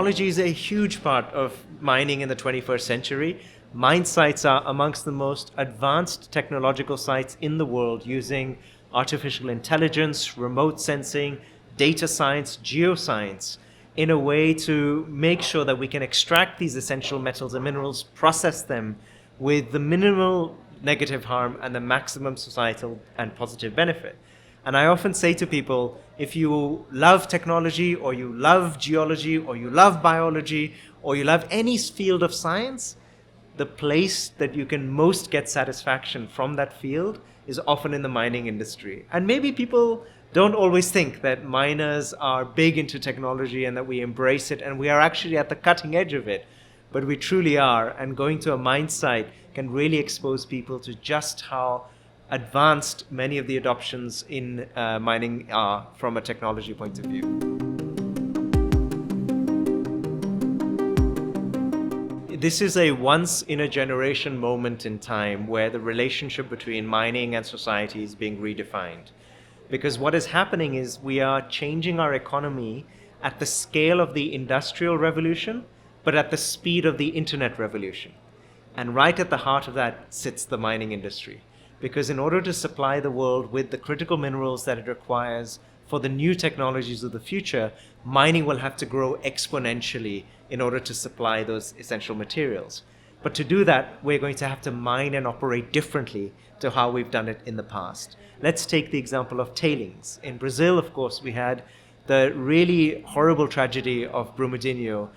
technology is a huge part of mining in the 21st century. Mine sites are amongst the most advanced technological sites in the world, using artificial intelligence, remote sensing, data science, geoscience, in a way to make sure that we can extract these essential metals and minerals, process them with the minimal negative harm and the maximum societal and positive benefit. And I often say to people, if you love technology, or you love geology, or you love biology, or you love any field of science, the place that you can most get satisfaction from that field is often in the mining industry. And maybe people don't always think that miners are big into technology and that we embrace it and we are actually at the cutting edge of it. But we truly are, and going to a mine site can really expose people to just how advanced many of the adoptions in mining are from a technology point of view. This is a once-in-a-generation moment in time where the relationship between mining and society is being redefined. Because what is happening is we are changing our economy at the scale of the Industrial Revolution, but at the speed of the Internet Revolution. And right at the heart of that sits the mining industry. Because in order to supply the world with the critical minerals that it requires for the new technologies of the future, mining will have to grow exponentially in order to supply those essential materials. But to do that, we're going to have to mine and operate differently to how we've done it in the past. Let's take the example of tailings. In Brazil, of course, we had the really horrible tragedy of Brumadinho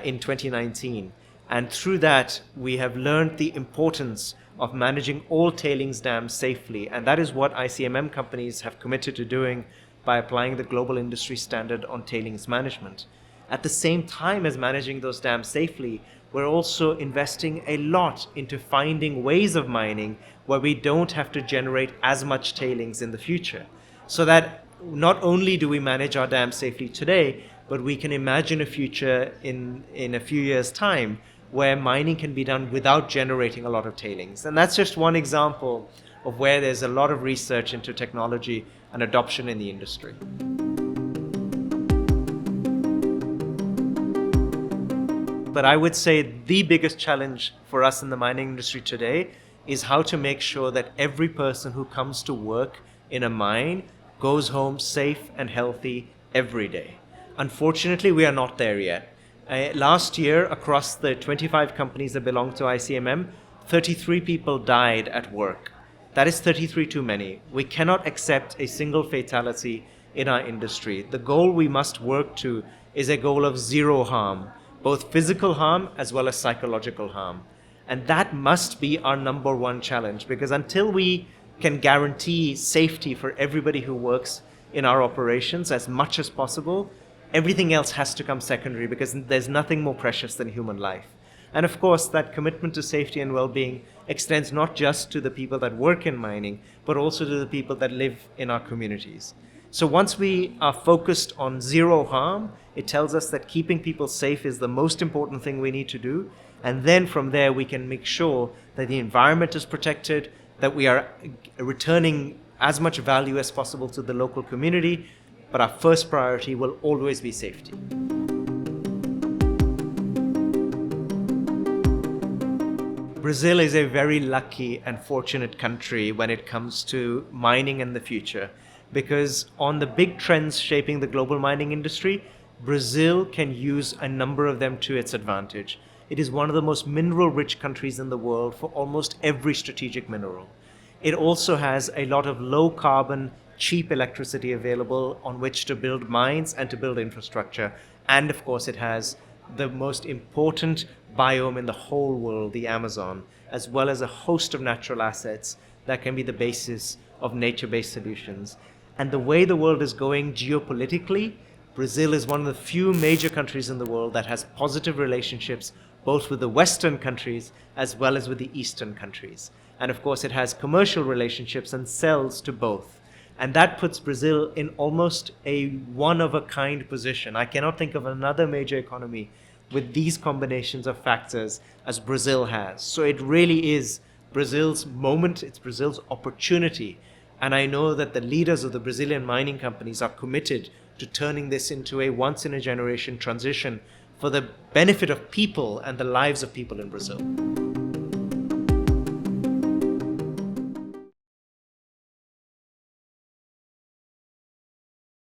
in 2019. And through that, we have learned the importance of managing all tailings dams safely. And that is what ICMM companies have committed to doing by applying the global industry standard on tailings management. At the same time as managing those dams safely, we're also investing a lot into finding ways of mining where we don't have to generate as much tailings in the future. So that not only do we manage our dams safely today, but we can imagine a future in a few years' time where mining can be done without generating a lot of tailings. And that's just one example of where there's a lot of research into technology and adoption in the industry. But I would say the biggest challenge for us in the mining industry today is how to make sure that every person who comes to work in a mine goes home safe and healthy every day. Unfortunately, we are not there yet. Last year, across the 25 companies that belong to ICMM, 33 people died at work. That is 33 too many. We cannot accept a single fatality in our industry. The goal we must work to is a goal of zero harm, both physical harm as well as psychological harm. And that must be our number one challenge, because until we can guarantee safety for everybody who works in our operations as much as possible, everything else has to come secondary, because there's nothing more precious than human life. And of course, that commitment to safety and well-being extends not just to the people that work in mining, but also to the people that live in our communities. So once we are focused on zero harm, it tells us that keeping people safe is the most important thing we need to do. And then from there, we can make sure that the environment is protected, that we are returning as much value as possible to the local community. But our first priority will always be safety. Brazil is a very lucky and fortunate country when it comes to mining in the future, because on the big trends shaping the global mining industry, Brazil can use a number of them to its advantage. It is one of the most mineral-rich countries in the world for almost every strategic mineral. It also has a lot of low-carbon, cheap electricity available on which to build mines and to build infrastructure. And of course, it has the most important biome in the whole world, the Amazon, as well as a host of natural assets that can be the basis of nature-based solutions. And the way the world is going geopolitically, Brazil is one of the few major countries in the world that has positive relationships both with the Western countries as well as with the Eastern countries. And of course, it has commercial relationships and sells to both. And that puts Brazil in almost a one-of-a-kind position. I cannot think of another major economy with these combinations of factors as Brazil has. So it really is Brazil's moment, it's Brazil's opportunity. And I know that the leaders of the Brazilian mining companies are committed to turning this into a once-in-a-generation transition for the benefit of people and the lives of people in Brazil.